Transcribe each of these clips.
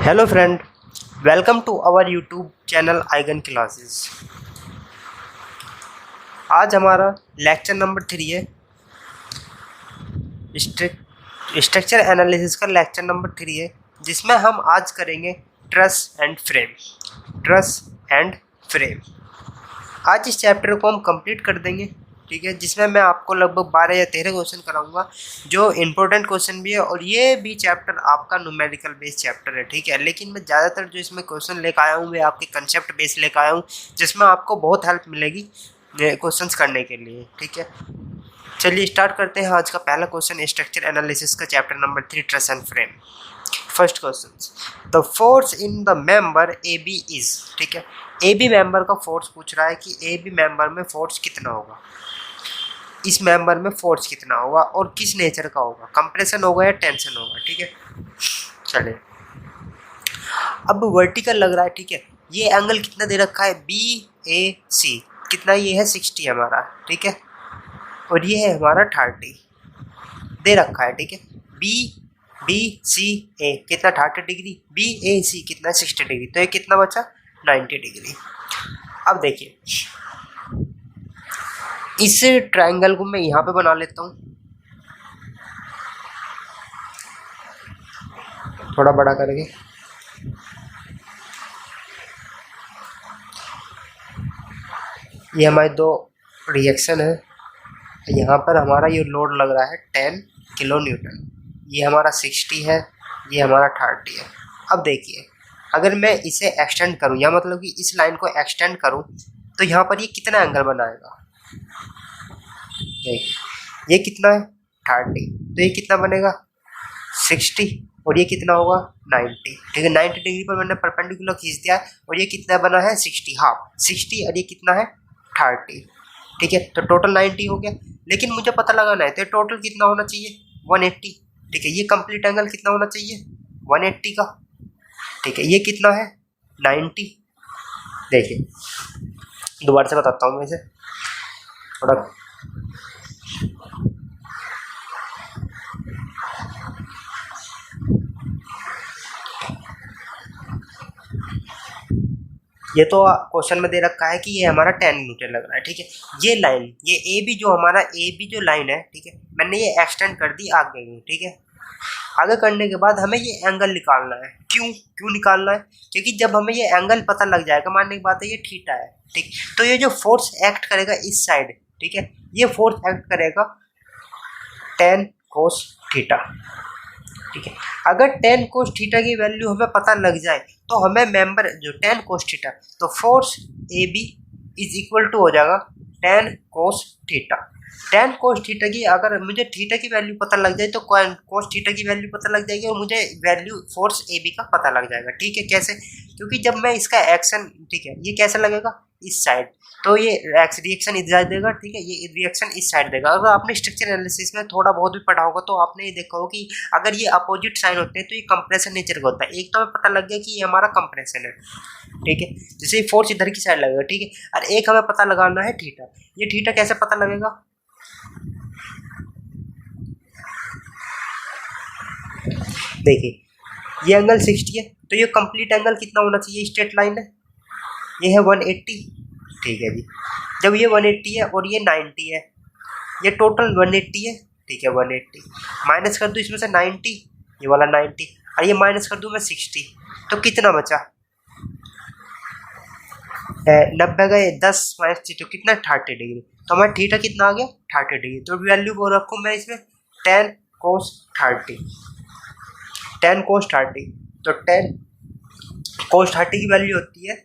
Hello friend, welcome to our YouTube channel आइगन classes. आज हमारा लेक्चर नंबर 3 है। स्ट्रक्चर एनालिसिस का लेक्चर नंबर 3 है, जिसमें हम आज करेंगे ट्रस एंड फ्रेम। आज इस चैप्टर को हम कंप्लीट कर देंगे, ठीक है, जिसमें मैं आपको लगभग 12 या 13 क्वेश्चन कराऊंगा, जो इम्पोर्टेंट क्वेश्चन भी है। और ये भी चैप्टर आपका न्यूमेरिकल बेस्ड चैप्टर है, ठीक है। लेकिन मैं ज़्यादातर जो इसमें क्वेश्चन लेकर आया हूँ वे आपके कंसेप्ट बेस्ड लेकर आया हूँ, जिसमें आपको बहुत हेल्प मिलेगी क्वेश्चंस करने के लिए, ठीक है। चलिए स्टार्ट करते हैं आज का पहला क्वेश्चन, स्ट्रक्चर एनालिसिस का chapter number 3, truss and frame. First question, the force in the member A B is, ठीक है। ए बी मेंबर का फोर्स पूछ रहा है कि ए बी मेंबर में फोर्स कितना होगा, इस मेंबर में फोर्स कितना होगा और किस नेचर का होगा, कंप्रेशन होगा या टेंशन होगा, ठीक है। चलिए, अब वर्टिकल लग रहा है, ठीक है। ये एंगल कितना दे रखा है, बी ए सी, कितना ये है 60 हमारा, ठीक है। और ये है हमारा 30 दे रखा है, ठीक है। बी बी सी ए कितना 30 डिग्री, बी ए सी कितना 60 डिग्री, तो ये कितना बचा 90 डिग्री। अब देखिए, इस ट्रायंगल को मैं यहाँ पे बना लेता हूँ, थोड़ा बड़ा करके। ये हमारे दो रिएक्शन है। यहाँ पर हमारा ये लोड लग रहा है 10 किलो न्यूटन, ये हमारा 60 है, ये हमारा 30 है। अब देखिए, अगर मैं इसे एक्सटेंड करूँ, या मतलब कि इस लाइन को एक्सटेंड करूँ, तो यहाँ पर ये कितना एंगल बनाएगा, देखिए ये कितना है 30, तो ये कितना बनेगा 60, और ये कितना होगा 90, ठीक है। 90 डिग्री पर मैंने परपेंडिकुलर खींच दिया, और ये कितना बना है 60, हाफ 60, और ये कितना है 30, ठीक है। तो टोटल 90 हो गया। लेकिन मुझे पता लगाना है, तो टोटल कितना होना चाहिए 180, ठीक है। ये कंप्लीट एंगल कितना होना चाहिए 180 का, ठीक है। ये कितना है 90। देखिए दोबारा से बताता हूँ मैं इसे थोड़ा। ये तो क्वेश्चन में दे रखा है कि ये हमारा 10 न्यूटन लग रहा है, ठीक है। ये लाइन, ये ए बी जो हमारा ए बी जो लाइन है, ठीक है, मैंने ये एक्सटेंड कर दी आगे, ठीक है। आगे करने के बाद हमें ये एंगल निकालना है। क्यों निकालना है, क्योंकि जब हमें ये एंगल पता लग जाएगा, मानने की बात है ये थीटा है, ठीक, तो ये जो फोर्स एक्ट करेगा इस साइड, ठीक है, ये फोर्स एक्ट करेगा 10 cos थीटा, ठीक है। अगर 10 cos थीटा की वैल्यू हमें पता लग जाए, तो हमें मेंबर जो 10 cos थीटा, तो force A B is equal to हो जाएगा 10 cos थीटा। 10 cos थीटा की अगर मुझे थीटा की वैल्यू पता लग जाए, तो cos थीटा की वैल्यू पता लग जाएगी, और मुझे वैल्यू फोर्स ए बी का पता लग जाएगा, ठीक है। कैसे, क्योंकि जब मैं इसका एक्शन, ठीक है, ये कैसे लगेगा इस साइड, तो ये रिएक्शन इस साइड देगा, ठीक है, ये रिएक्शन इस साइड देगा। अगर आपने स्ट्रक्चर एनालिसिस में थोड़ा बहुत भी पढ़ा होगा, तो आपने ये देखा होगा कि अगर ये अपोजिट साइन होते हैं, तो ये कंप्रेशन नेचर का होता है। एक तो हमें पता लग गया कि ये हमारा कंप्रेशन है, ठीक है, जैसे फोर्स इधर की साइड लगेगा, ठीक है। और एक हमें पता लगाना है थीटा। ये थीटा कैसे पता लगेगा, देखिए ये एंगल 60 है, तो ये कंप्लीट एंगल कितना होना चाहिए, स्ट्रेट लाइन है, ये है 180, ठीक है जी। जब ये 180 है और ये 90 है, ये टोटल 180 है, ठीक है। 180 माइनस कर दूँ इसमें से 90, ये वाला 90, और ये माइनस कर दूँ मैं 60, तो कितना बचा 90 का 10 माइनस 60, तो कितना 30 डिग्री। तो हमारा थीटा कितना आ गया 30 डिग्री। तो वैल्यू को रखूँ मैं इसमें 10 cos 30, 10 cos 30, तो 10 cos 30 की वैल्यू होती है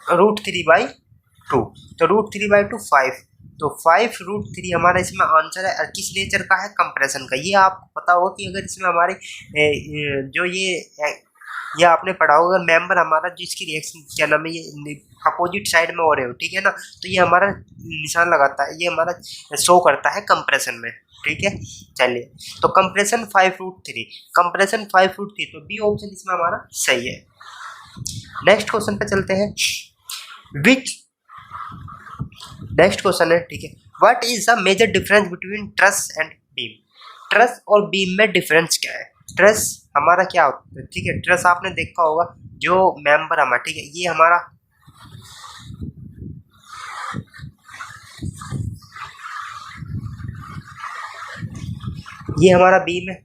√3/2, तो √3/2 5, तो 5√3 हमारा इसमें आंसर है। और किस नेचर का है, कंप्रेशन का। ये आपको पता होगा कि अगर इसमें हमारे जो ये आपने पढ़ा होगा, मेंबर हमारा जो इसकी रिएक्शन क्या नाम है, ये अपोजिट साइड में हो रहे हो, ठीक है ना, तो ये हमारा निशान लगाता है, ये हमारा शो करता है कंप्रेशन में, ठीक है। चलिए, तो कंप्रेशन 5√3, कंप्रेशन 5√3, तो बी ऑप्शन इसमें हमारा सही है। नेक्स्ट क्वेश्चन पे चलते हैं। नेक्स्ट क्वेश्चन है, ठीक है, what is the major difference between truss and beam. Truss और बीम में डिफरेंस क्या है, ट्रस हमारा क्या होता है, ठीक है। ट्रस आपने देखा होगा, जो मेंबर हमारा, ठीक है, ये हमारा बीम है,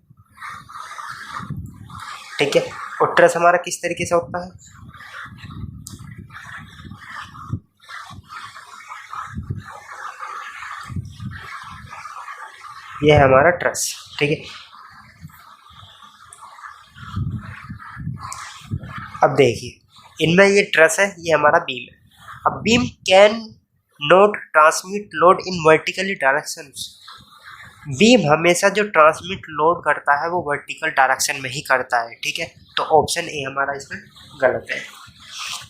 ठीक है। और ट्रस हमारा किस तरीके से होता है, ये है हमारा ट्रस, ठीक है। अब देखिए इनमें ये ट्रस है, ये हमारा बीम है। अब beam can not transmit load in vertically direction. Beam हमेशा जो ट्रांसमिट लोड करता है वो वर्टिकल डायरेक्शन में ही करता है, ठीक है। तो ऑप्शन ए हमारा इसमें गलत है।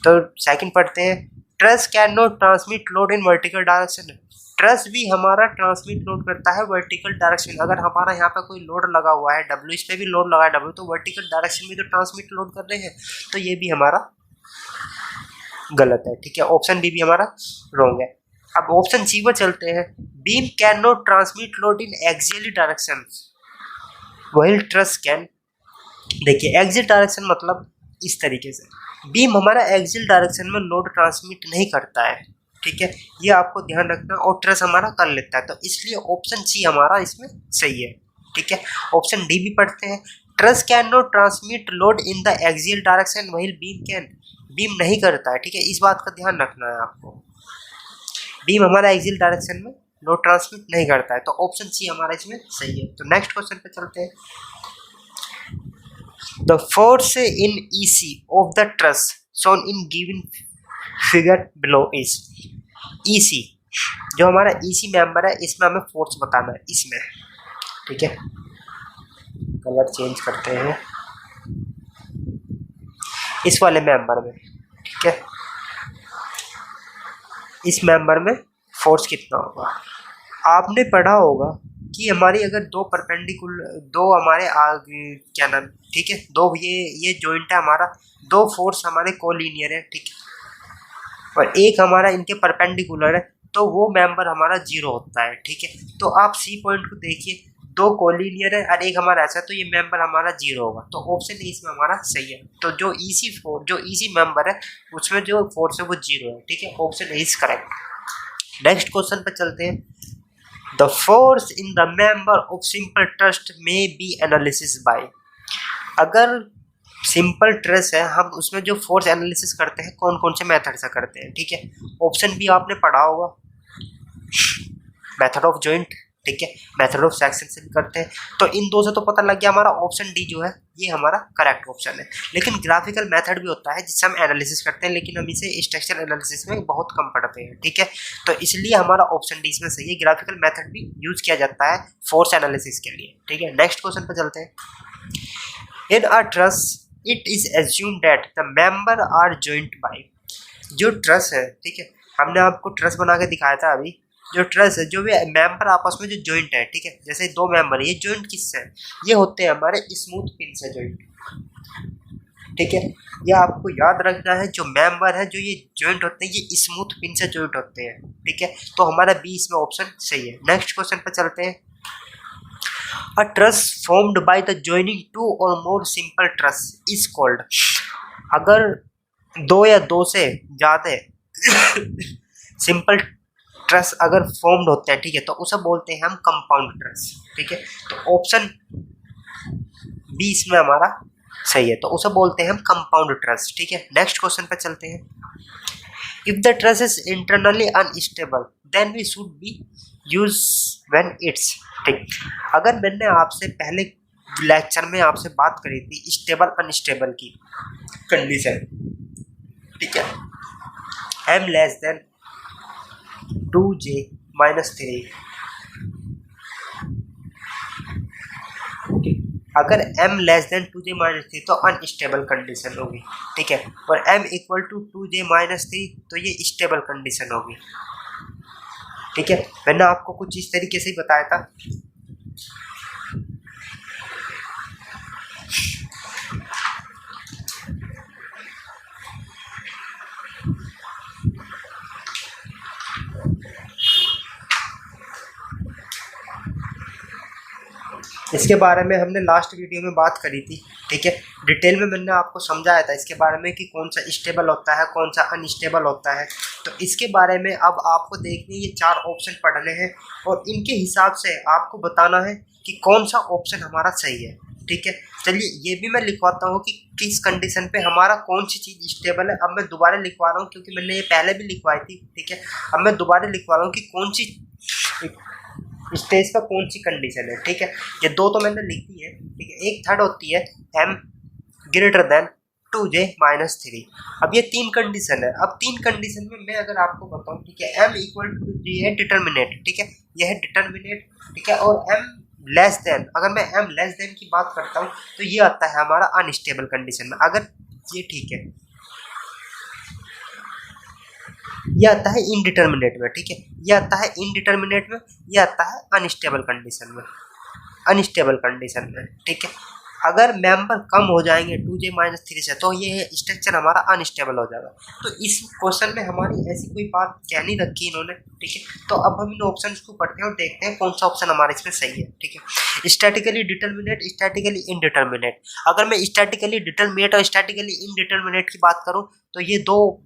तो सेकंड पढ़ते हैं, truss can not transmit load in vertical direction. Truss भी हमारा ट्रांसमिट लोड करता है वर्टिकल डायरेक्शन। अगर हमारा यहाँ पे कोई लोड लगा हुआ है डब्ल्यू, इस पे भी लोड लगा है डब्ल्यू, तो वर्टिकल डायरेक्शन में तो ट्रांसमिट लोड कर रहे हैं, तो ये भी हमारा गलत है, ठीक है। ऑप्शन बी भी हमारा रॉन्ग है। अब ऑप्शन सी पर चलते हैं, beam can not transmit load in axially direction while truss can. देखिए एक्सियल डायरेक्शन मतलब इस तरीके से, बीम हमारा एक्सियल डायरेक्शन में लोड ट्रांसमिट नहीं करता है, ठीक है, ये आपको ध्यान रखना। और ट्रस हमारा कर लेता है, तो इसलिए ऑप्शन सी हमारा इसमें सही है, ठीक है। ऑप्शन डी भी पढ़ते हैं, truss can not transmit load in the axial direction while beam can. Beam नहीं करता है, ठीक है, इस बात का ध्यान रखना है आपको। बीम हमारा एक्सियल डायरेक्शन में लोड ट्रांसमिट नहीं करता है, तो ऑप्शन सी हमारा इसमें सही है। तो नेक्स्ट क्वेश्चन पे चलते हैं, the force in EC of the truss shown in given figure below is। EC जो हमारा ईसी मेंबर है, इसमें हमें फोर्स बताना है इसमें, ठीक है। कलर चेंज करते हैं इस वाले मेंबर में, ठीक है। इस मेंबर में फोर्स कितना होगा, आपने पढ़ा होगा कि हमारी अगर दो परपेंडिकुलर, दो हमारे क्या नाम, ठीक है, दो ये जॉइंट है हमारा, दो फोर्स हमारे कोलिनियर है, ठीक है, और एक हमारा इनके परपेंडिकुलर है, तो वो मेंबर हमारा जीरो होता है, ठीक है। तो आप सी पॉइंट को देखिए, दो कोलिनियर है और एक हमारा ऐसा है, तो ये मेंबर हमारा जीरो होगा, तो ऑप्शन ए इसमें हमारा सही है। तो जो ईसी मेंबर है उसमें जो फोर्स है वो जीरो है, ठीक है, option A is correct. Next question पे चलते हैं, the force in the member of simple trust में बी एनालिसिस बाय। अगर सिंपल ट्रस है, हम उसमें जो फोर्स एनालिसिस करते हैं कौन कौन से मेथड से करते हैं, ठीक है। ऑप्शन बी आपने पढ़ा होगा, मेथड ऑफ जॉइंट, ठीक है, मेथड ऑफ सेक्शन से भी करते हैं। तो इन दो से तो पता लग गया हमारा ऑप्शन डी जो है ये हमारा करेक्ट ऑप्शन है। लेकिन ग्राफिकल मेथड भी होता है जिससे हम एनालिसिस करते हैं, लेकिन हम इसे स्ट्रक्चरल एनालिसिस में बहुत कम पढ़ते हैं, ठीक है। तो इसलिए हमारा ऑप्शन डी इसमें सही है, ग्राफिकल मेथड भी यूज किया जाता है फोर्स एनालिसिस के लिए, ठीक है। नेक्स्ट क्वेश्चन पर चलते हैं, in a truss it is assumed that the member are joined by. जो ट्रस है, ठीक है, हमने आपको ट्रस बना के दिखाया था अभी, जो ट्रस है, जो भी मेंबर आपस में जो जॉइंट है, ठीक है, जैसे दो मेंबर है, ये जॉइंट किससे है, ये होते हैं हमारे स्मूथ पिन से जॉइंट, ठीक है। ये आपको याद रखना है, जो मेंबर है जो ये जॉइंट होते हैं ये स्मूथ पिन से जॉइंट होते हैं, ठीक है। तो हमारा बी इसमें ऑप्शन सही है। नेक्स्ट क्वेश्चन पर चलते हैं, a truss formed by the joining two or more simple truss is called. अगर दो या दो से ज़्यादा सिंपल ट्रस अगर फॉर्म्ड होते हैं, ठीक है, तो उसे बोलते हैं हम कंपाउंड ट्रस, ठीक है। तो ऑप्शन बी इसमें हमारा सही है, तो उसे बोलते हैं हम कंपाउंड ट्रस, ठीक है। नेक्स्ट क्वेश्चन पे चलते हैं, if the truss is internally unstable then we should be use when it's, ठीक। अगर मैंने आपसे पहले लेक्चर में आपसे बात करी थी स्टेबल अनस्टेबल की कंडीशन, ठीक है, m लेस देन 2j-3, अगर m लेस देन 2j-3 तो अनस्टेबल कंडीशन होगी, ठीक है, और m इक्वल टू 2j-3 तो ये स्टेबल कंडीशन होगी, ठीक है। मैंने आपको कुछ इस तरीके से ही बताया था। इसके बारे में हमने लास्ट वीडियो में बात करी थी, ठीक है। डिटेल में मैंने आपको समझाया था इसके बारे में कि कौन सा स्टेबल होता है, कौन सा अनस्टेबल होता है। तो इसके बारे में अब आपको देखने ये 4 ऑप्शन पढ़ने हैं और इनके हिसाब से आपको बताना है कि कौन सा ऑप्शन हमारा सही है, ठीक है। चलिए ये भी मैं लिखवाता हूँ कि किस कंडीशन पे हमारा कौन सी चीज़ स्टेबल है। अब मैं दोबारा लिखवा रहा हूँ क्योंकि मैंने ये पहले भी लिखवाई थी, ठीक है। अब मैं दोबारा लिखवा रहा हूँ कि कौन सी स्टेज का कौन सी कंडीशन है, ठीक है। ये 2 तो मैंने लिख दी है, ठीक है। एक थर्ड होती है m ग्रेटर देन 2j-3। अब ये 3 कंडीशन है। अब 3 कंडीशन में मैं अगर आपको बताऊं, ठीक है, m इक्वल टू j है डिटर्मिनेट, ठीक है, यह है डिटर्मिनेट, ठीक है। और m लेस देन, अगर मैं m लेस देन की बात करता हूँ तो ये आता है हमारा अनस्टेबल कंडीशन में। अगर ये ठीक है, ये आता है इनडिटर्मिनेट में, ठीक है, ये आता है इनडिटर्मिनेट में, ये आता है अनस्टेबल कंडीशन में, अनस्टेबल कंडीशन में, ठीक है। अगर मेंबर कम हो जाएंगे 2j-3 से तो ये स्ट्रक्चर हमारा अनस्टेबल हो जाएगा। तो इस क्वेश्चन में हमारी ऐसी कोई बात क्या नहीं रखी इन्होंने, ठीक है। तो अब हम इन ऑप्शन को पढ़ते हैं और देखते हैं कौन सा ऑप्शन हमारे इसमें सही है, ठीक है। Statically determinate, statically indeterminate. अगर मैं स्टैटिकली डिटर्मिनेट और स्टैटिकली इनडिटर्मिनेट की बात करूँ तो ये दो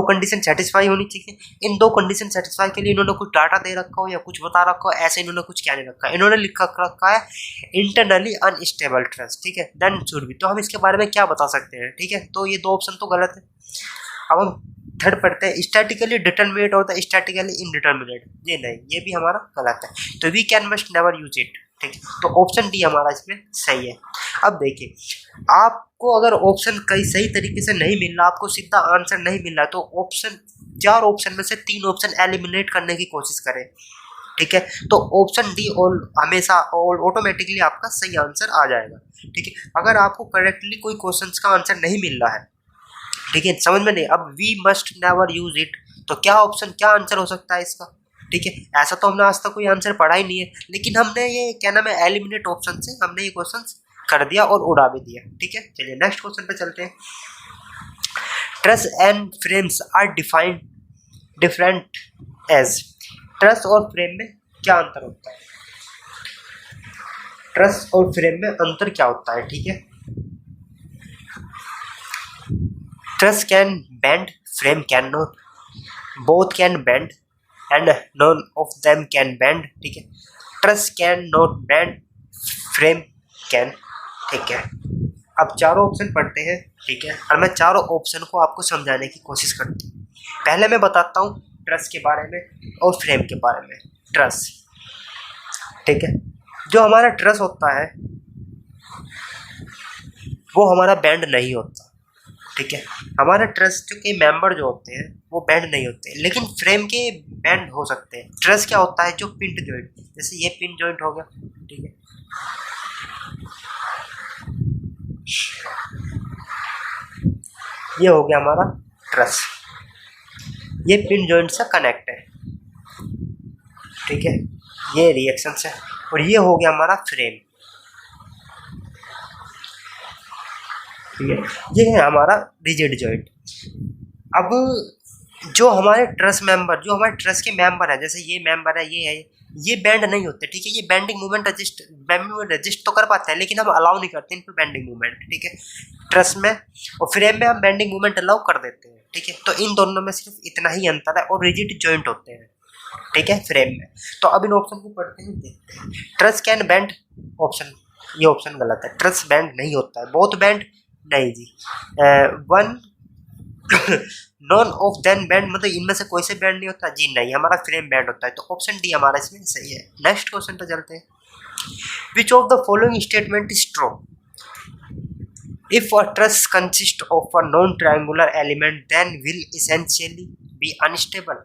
कंडीशन सेटिस्फाई होनी चाहिए। इन 2 कंडीशन सेटिस्फाई के लिए इन्होंने कुछ डाटा दे रखा हो या कुछ बता रखा हो, ऐसे इन्होंने कुछ क्या नहीं रखा है। इन्होंने लिखा रखा है इंटरनली अनस्टेबल ट्रस्ट, ठीक है, देन शुड बी। तो हम इसके बारे में क्या बता सकते हैं, ठीक है। तो ये 2 ऑप्शन तो गलत है। अब हम थर्ड पढ़ते हैं, स्टैटिकली डिटर्मिनेट और स्टैटिकली इनडिटर्मिनेट। ये नहीं, ये भी हमारा गलत है। तो we can must never use it, ठीक है। तो ऑप्शन डी हमारा इसमें सही है। अब देखिए, आपको अगर ऑप्शन कहीं सही तरीके से नहीं मिल रहा, आपको सीधा आंसर नहीं मिल रहा, तो ऑप्शन 4 ऑप्शन में से 3 ऑप्शन एलिमिनेट करने की कोशिश करें, ठीक है। तो ऑप्शन डी और हमेशा और ऑटोमेटिकली आपका सही आंसर आ जाएगा, ठीक है। अगर आपको करेक्टली कोई क्वेश्चन का आंसर नहीं मिल रहा है, ठीक है, समझ में नहीं, अब we must never use it, तो क्या ऑप्शन, क्या आंसर हो सकता है इसका, ठीक है। ऐसा तो हमने आज तक कोई आंसर पढ़ा ही नहीं है, लेकिन हमने ये क्या नाम है, एलिमिनेट ऑप्शन से हमने ये क्वेश्चन कर दिया और उड़ा भी दिया, ठीक है। चलिए नेक्स्ट क्वेश्चन पे चलते हैं। Truss and frames are defined different age. Truss और फ्रेम में क्या अंतर होता है? ट्रस और फ्रेम में अंतर क्या होता है, ठीक है। Truss can bend, frame can not, both can bend and none of them can bend, ठीक है। Truss can not bend, frame can, ठीक है। अब चारों ऑप्शन पढ़ते हैं, ठीक है, और मैं चारों ऑप्शन को आपको समझाने की कोशिश करता हूँ। पहले मैं बताता हूँ ट्रस के बारे में और फ्रेम के बारे में। ट्रस, ठीक है, जो हमारा ट्रस होता है वो हमारा बैंड नहीं होता, ठीक है। हमारा ट्रस के मेंबर जो होते हैं वो बैंड नहीं होते, लेकिन फ्रेम के बैंड हो सकते हैं। ट्रस क्या होता है, जो पिन जॉइंट, जैसे ये पिन जॉइंट हो गया, ठीक है, ये हो गया हमारा ट्रस, ये पिन जॉइंट से कनेक्ट है, ठीक है, ये रिएक्शन से। और ये हो गया हमारा फ्रेम, ठीक है, ये है हमारा रिजिड जॉइंट। अब जो हमारे ट्रस मेंबर, जो हमारे ट्रस के मेंबर है, जैसे ये मेंबर है, ये है, ये बैंड नहीं होते, ठीक है। ये बेंडिंग मूवमेंट रजिस्ट तो कर पाते हैं, लेकिन हम अलाउ नहीं करते इन पर बेंडिंग मूवमेंट, ठीक है, ट्रस में। और फ्रेम में हम बेंडिंग मूवमेंट अलाउ कर देते हैं, ठीक है। तो इन दोनों में सिर्फ इतना ही अंतर है, और रिजिड जॉइंट होते हैं, ठीक है, फ्रेम में। तो अब इन ऑप्शन को पढ़ते हैं, देखते हैं। ट्रस कैन बेंड, ऑप्शन, ये ऑप्शन गलत है, ट्रस बेंड नहीं होता है। बोथ बेंड, नहीं जी। One none of them bend, मतलब इनमें से कोई से बैंड नहीं होता जी, नहीं, हमारा फ्रेम बैंड होता है। तो ऑप्शन डी हमारा इसमें सही है। नेक्स्ट क्वेश्चन पे चलते हैं। Which of the following statement is true? If a truss consist of a non triangular element then will essentially be unstable.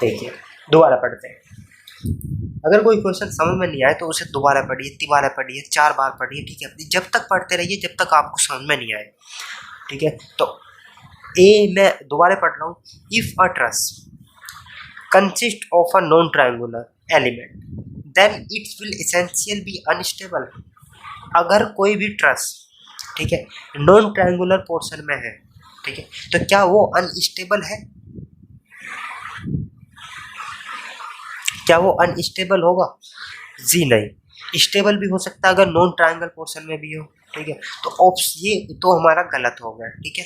देखिए, दोबारा पढ़ते हैं। अगर कोई क्वेश्चन समझ में नहीं आए तो उसे दोबारा पढ़िए, 3 बार पढ़िए, 4 बार पढ़िए, ठीक है, जब तक पढ़ते रहिए जब तक आपको समझ में नहीं आए, ठीक है। तो ए मैं दोबारा पढ़ रहा हूँ। If a truss consist of a non triangular element then it will essential be unstable. अगर कोई भी ट्रस, ठीक है, नॉन ट्रायंगुलर पोर्शन में है, ठीक है, तो क्या वो अनस्टेबल है? क्या वो अनस्टेबल होगा? जी नहीं, स्टेबल भी हो सकता है अगर नॉन ट्रायंगल पोर्शन में भी हो। ठीक है, तो ये तो हमारा गलत हो गया। ठीक है,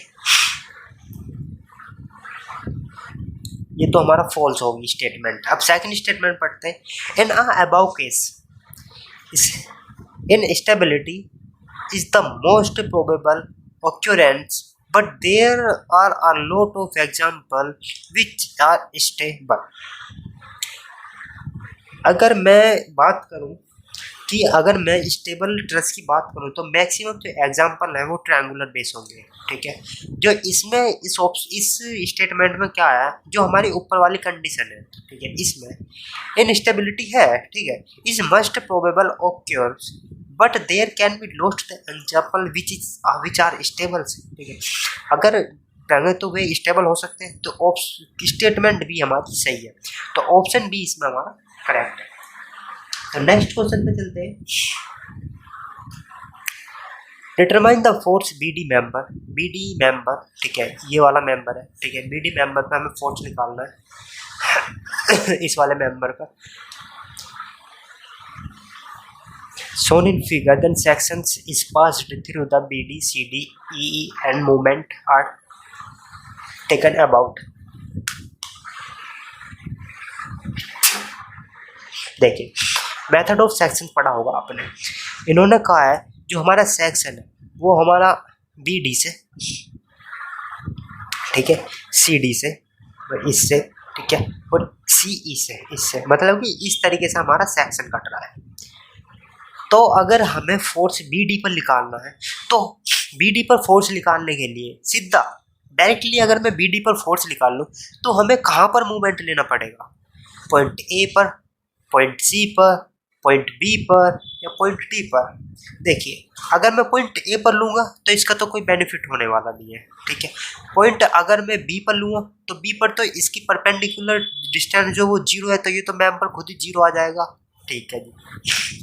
ये तो हमारा फॉल्स होगी स्टेटमेंट। अब सेकंड स्टेटमेंट पढ़ते हैं। In above case instability is the most probable occurrence, but there are a lot of examples which are stable। अगर मैं बात करूं कि अगर मैं स्टेबल ट्रस्ट की बात करूं तो मैक्सिमम जो एग्जांपल है वो ट्रायंगुलर बेस होंगे। ठीक है, जो इसमें इस स्टेटमेंट में क्या है, जो हमारी ऊपर वाली कंडीशन है, ठीक है, इसमें इनस्टेबिलिटी है। ठीक है, is must probable occurs but there can be lost the example which are stable. ठीक है, अगर कहेंगे तो वे स्टेबल हो सकते हैं, तो स्टेटमेंट भी हमारी सही है, तो ऑप्शन बी इसमें हमारा करेक्ट है। तो नेक्स्ट क्वेश्चन पे चलते हैं। Determine the force BD member. ठीक है, ये वाला मेंबर है। ठीक है, बीडी मेंबर पे हमें फोर्स निकालना है इस वाले मेंबर का। shown in figure, then sections is passed through the BD, CD, EE and movement are taken about। देखिए, मेथड ऑफ सेक्शन पढ़ा होगा आपने। इन्होंने कहा है जो हमारा सेक्शन है वो हमारा BD से, ठीक है, CD से, इससे, ठीक है, और CE से, इससे, मतलब कि इस तरीके से हमारा सेक्शन कट रहा है। तो अगर हमें फोर्स BD पर निकालना है तो BD पर फोर्स निकालने के लिए सीधा डायरेक्टली अगर मैं BD पर फोर्स निकाल लूँ तो हमें कहाँ पर मूवमेंट लेना पड़ेगा? पॉइंट A पर, पॉइंट C पर, पॉइंट B पर या पॉइंट D पर। देखिए, अगर मैं पॉइंट A पर लूँगा तो इसका तो कोई बेनिफिट होने वाला नहीं है। ठीक है, पॉइंट अगर मैं B पर लूँगा तो B पर तो इसकी परपेंडिकुलर डिस्टेंस जो वो 0 है, तो ये तो मेंबर खुद ही 0 आ जाएगा। ठीक है जी,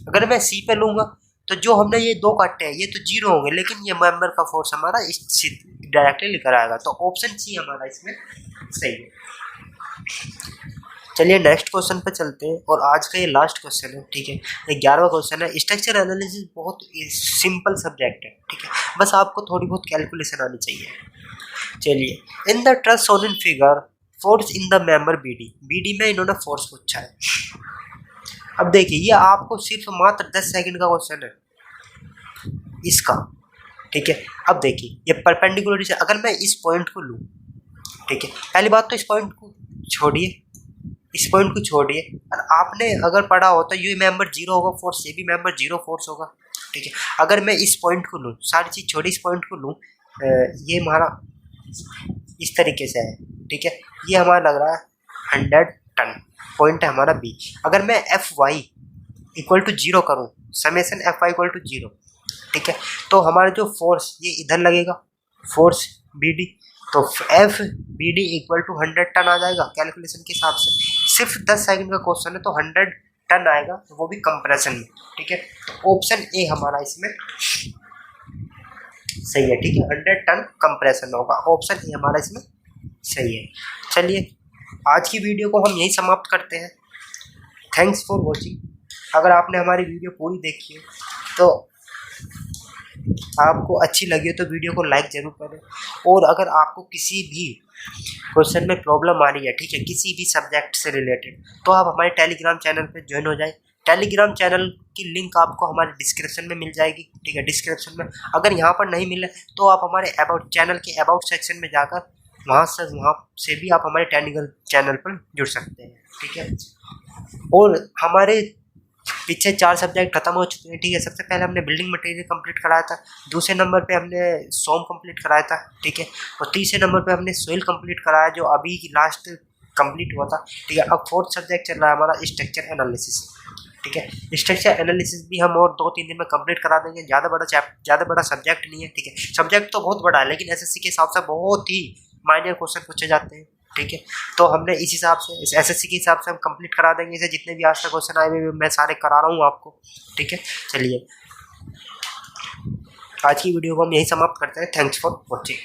अगर मैं C पे लूँगा तो जो हमने ये दो काटे हैं ये तो 0 होंगे, लेकिन ये मेंबर का फोर्स हमारा इस डायरेक्टली लेकर आएगा, तो ऑप्शन C हमारा इसमें सही है। चलिए नेक्स्ट क्वेश्चन पे चलते हैं, और आज का ये लास्ट क्वेश्चन है। ठीक है, 11वां क्वेश्चन है। स्ट्रक्चर एनालिसिस बहुत सिंपल सब्जेक्ट है। ठीक है, बस आपको थोड़ी बहुत कैलकुलेशन आनी चाहिए। चलिए, in the trust shown in figure force in the member BD में इन्होंने फोर्स पूछा है। अब देखिए, ये आपको सिर्फ मात्र 10 सेकंड का क्वेश्चन है इसका। ठीक है, अब देखिए, ये परपेंडिकुलर से अगर मैं इस पॉइंट को लूँ, ठीक है, पहली बात तो इस पॉइंट को छोड़िए, और आपने अगर पढ़ा हो तो ये मेंबर 0 होगा फोर्स, ये भी मेंबर 0 फोर्स होगा। ठीक है, अगर मैं इस पॉइंट को लूँ, सारी चीज़ छोड़ी, इस पॉइंट को लूँ, ये हमारा इस तरीके से है। ठीक है, ये हमारा लग रहा है 100 टन, पॉइंट है हमारा B। अगर मैं Fy इक्वल टू 0 करूँ, समेशन Fy इक्वल टू 0, ठीक है, तो हमारा जो फोर्स ये इधर लगेगा, फोर्स BD, तो FBD इक्वल टू 100 टन आ जाएगा कैलकुलेशन के हिसाब से। सिर्फ 10 सेकंड का क्वेश्चन है तो 100 टन आएगा, वो भी कंप्रेशन में। ठीक है, तो ऑप्शन A हमारा इसमें सही है। ठीक है, 100 टन कंप्रेशन होगा, ऑप्शन A हमारा इसमें सही है। चलिए, आज की वीडियो को हम यहीं समाप्त करते हैं। Thanks for watching. अगर आपने हमारी वीडियो पूरी देखी है तो आपको अच्छी लगी हो तो वीडियो को लाइक ज़रूर करें, और अगर आपको किसी भी क्वेश्चन में प्रॉब्लम आ रही है, ठीक है, किसी भी सब्जेक्ट से रिलेटेड, तो आप हमारे टेलीग्राम चैनल पे ज्वाइन हो जाए। टेलीग्राम चैनल की लिंक आपको हमारे डिस्क्रिप्शन में मिल जाएगी। ठीक है, डिस्क्रिप्शन में। अगर यहाँ पर नहीं मिले तो आप हमारे अबाउट चैनल के अबाउट सेक्शन में जाकर वहाँ से भी आप हमारे टेलीग्राम चैनल पर जुड़ सकते हैं। ठीक है, और हमारे पीछे 4 सब्जेक्ट खत्म हो चुके हैं। ठीक है, सबसे पहले हमने बिल्डिंग मटेरियल कंप्लीट कराया था, दूसरे नंबर पे हमने सोम कंप्लीट कराया था। ठीक है, और तीसरे नंबर पे हमने सोइल कंप्लीट कराया जो अभी लास्ट कंप्लीट हुआ था। ठीक है, अब 4th सब्जेक्ट चल रहा है हमारा स्ट्रक्चर एनालिसिस। ठीक है, स्ट्रक्चर एनालिसिस भी हम और 2-3 दिन में कंप्लीट करा देंगे। ज़्यादा बड़ा सब्जेक्ट नहीं है। ठीक है, सब्जेक्ट तो बहुत बड़ा है, लेकिन SSC के हिसाब से बहुत ही माइनर क्वेश्चन पूछे जाते हैं। ठीक है, तो हमने इस हिसाब से SSC के हिसाब से हम कंप्लीट करा देंगे इसे। जितने भी आज तक क्वेश्चन आए हुए मैं सारे करा रहा हूँ आपको। ठीक है, चलिए आज की वीडियो को हम यहीं समाप्त करते हैं। Thanks for watching.